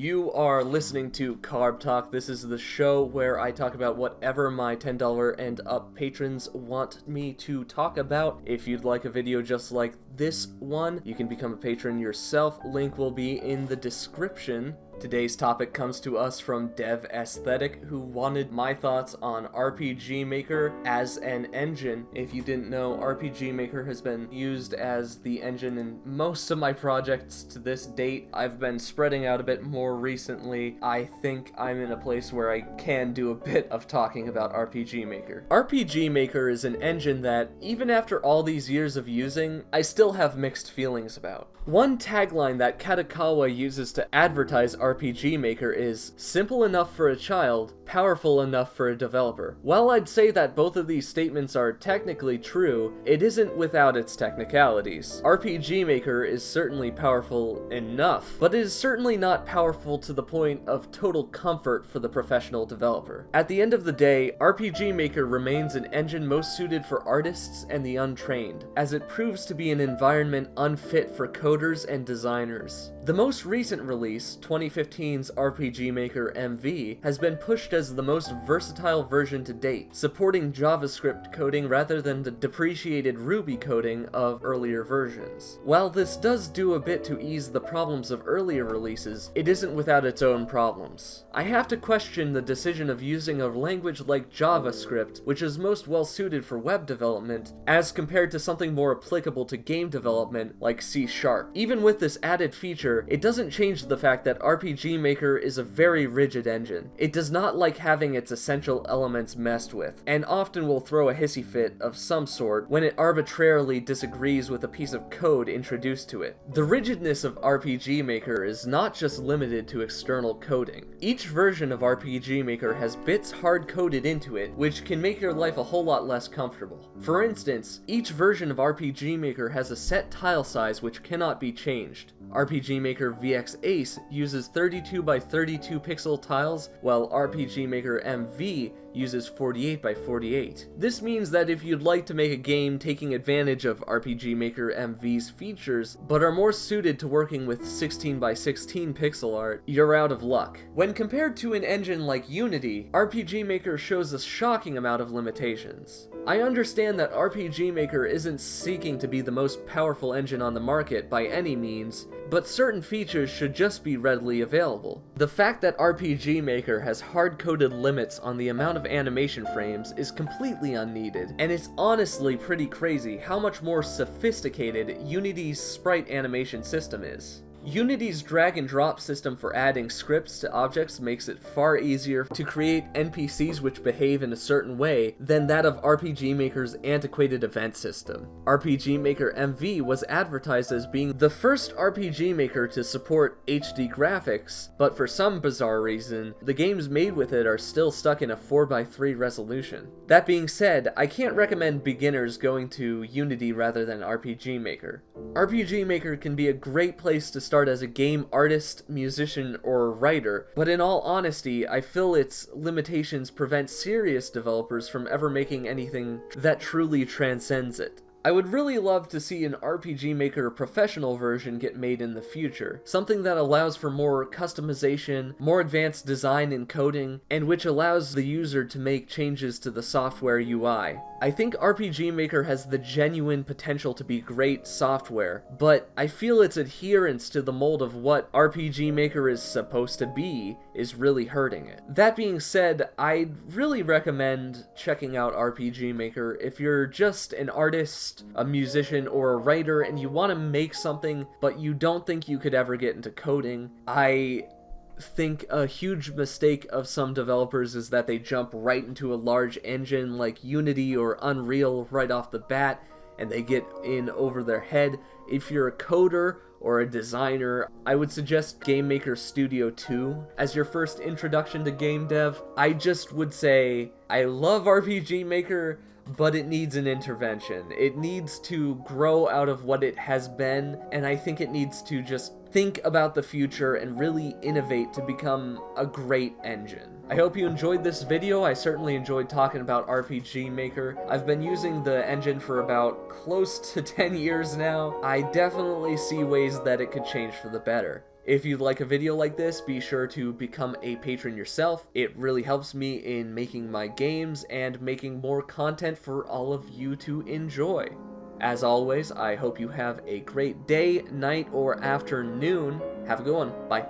You are listening to KarbTalk. This is the show where I talk about whatever my $10 and up patrons want me to talk about. If you'd like a video just like this one, you can become a patron yourself. Link will be in the description. Today's topic comes to us from Dev Aesthetic, who wanted my thoughts on RPG Maker as an engine. If you didn't know, RPG Maker has been used as the engine in most of my projects to this date. I've been spreading out a bit more recently. I think I'm in a place where I can do a bit of talking about RPG Maker. RPG Maker is an engine that, even after all these years of using, I still have mixed feelings about. One tagline that Kadokawa uses to advertise RPG Maker is, "Simple enough for a child, powerful enough for a developer." While I'd say that both of these statements are technically true, it isn't without its technicalities. RPG Maker is certainly powerful enough, but it is certainly not powerful to the point of total comfort for the professional developer. At the end of the day, RPG Maker remains an engine most suited for artists and the untrained, as it proves to be an environment unfit for coders and designers. The most recent release, 2015's RPG Maker MV, has been pushed as the most versatile version to date, supporting JavaScript coding rather than the depreciated Ruby coding of earlier versions. While this does do a bit to ease the problems of earlier releases, it isn't without its own problems. I have to question the decision of using a language like JavaScript, which is most well suited for web development, as compared to something more applicable to game development like C#. Even with this added feature, it doesn't change the fact that RPG Maker is a very rigid engine. It does not like having its essential elements messed with, and often will throw a hissy fit of some sort when it arbitrarily disagrees with a piece of code introduced to it. The rigidness of RPG Maker is not just limited to external coding. Each version of RPG Maker has bits hard-coded into it, which can make your life a whole lot less comfortable. For instance, each version of RPG Maker has a set tile size which cannot be changed. RPG Maker VX Ace uses 32 by 32 pixel tiles, while RPG Maker MV uses 48 by 48. This means that if you'd like to make a game taking advantage of RPG Maker MV's features, but are more suited to working with 16 by 16 pixel art, you're out of luck. When compared to an engine like Unity, RPG Maker shows a shocking amount of limitations. I understand that RPG Maker isn't seeking to be the most powerful engine on the market by any means, but certain features should just be readily available. The fact that RPG Maker has hard-coded limits on the amount of animation frames is completely unneeded, and it's honestly pretty crazy how much more sophisticated Unity's sprite animation system is. Unity's drag and drop system for adding scripts to objects makes it far easier to create NPCs which behave in a certain way than that of RPG Maker's antiquated event system. RPG Maker MV was advertised as being the first RPG Maker to support HD graphics, but for some bizarre reason, the games made with it are still stuck in a 4:3 resolution. That being said, I can't recommend beginners going to Unity rather than RPG Maker. RPG Maker can be a great place to start as a game artist, musician, or writer, but in all honesty, I feel its limitations prevent serious developers from ever making anything that truly transcends it. I would really love to see an RPG Maker professional version get made in the future, something that allows for more customization, more advanced design and coding, and which allows the user to make changes to the software UI. I think RPG Maker has the genuine potential to be great software, but I feel its adherence to the mold of what RPG Maker is supposed to be is really hurting it. That being said, I'd really recommend checking out RPG Maker if you're just an artist, a musician, or a writer and you want to make something but you don't think you could ever get into coding. I think a huge mistake of some developers is that they jump right into a large engine like Unity or Unreal right off the bat and they get in over their head. If you're a coder or a designer, I would suggest Game Maker Studio 2 as your first introduction to game dev. I just would say, I love RPG Maker, but it needs an intervention. It needs to grow out of what it has been, and I think it needs to just think about the future and really innovate to become a great engine. I hope you enjoyed this video. I certainly enjoyed talking about RPG Maker. I've been using the engine for about close to 10 years now. I definitely see ways that it could change for the better. If you'd like a video like this, be sure to become a patron yourself. It really helps me in making my games and making more content for all of you to enjoy. As always, I hope you have a great day, night, or afternoon. Have a good one. Bye.